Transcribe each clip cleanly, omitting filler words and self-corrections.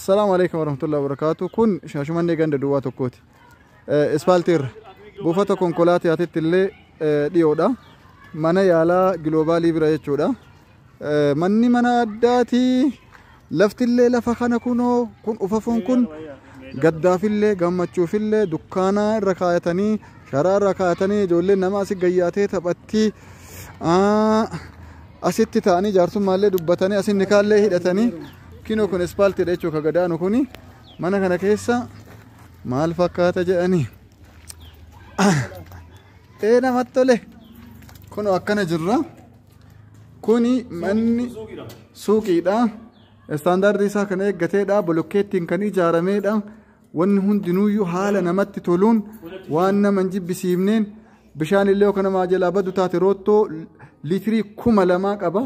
السلام عليكم ورحمة الله وبركاته. كن شاشماني غند دوا توكوتي اسفالتير بوفتا كونكولاتي اتت اللي ديودا مانا يالا جلوبالي برا يچودا مني مانا اداتي لفت اللي لفخنا كونو كن اففون كن غداف اللي غمچوف اللي دكانا ركايتني شرا ركايتني جولي نماسي غياتي تبتي asitti ta'anii jaarsummallee dubbatanii asin nikaallee hidhatanii kinoo kun ispaaltiidha jechuudha ka gadaanu kuni mana kana keessa maal fakkaata jedhanii namatti tole kunoo akkana jirra kuni manni suuqiidha istaandaardii isaa kan eeggateedha bolokkeettiin kan ijaarameedha wanni hundinuuyyuu haala namatti toluun waan nama hin jibbisiifneen bishaan illee kana maajalaa baddu taate roottoo litrii 2,000 qaba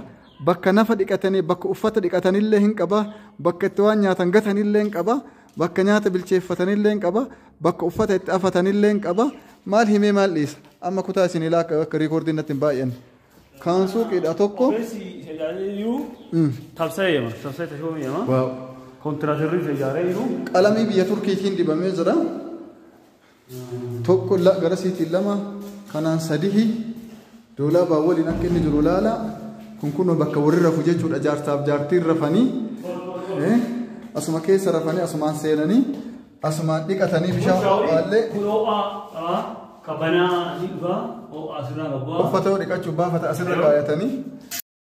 bakka nafa dhiqatanii bakka uffata dhiqatanillee hin qaba bakka itti waan nyaatan gatanillee hin qaba bakka nyaata bilcheeffatanillee hin qaba bakka uffata itti afatanillee hin qaba maal himee maal dhiisa amma kutaa isin ilaa akka riikoordiin natti hin baay'an kan suuqiidha tokko waaw qalamii biyya turkiitiin dibamee jira tokko gara siitiin lama kanaan sadihi doolaa baawwaliin akka inni jiru laala kun bakka warri rafu jechuudha jaarsaaf jaartiin rafanii asuma keessa rafanii asumaan seenanii asumaan dhiqatanii bishaan baallee uffata dhiqachuuf baafata asirra kaayatanii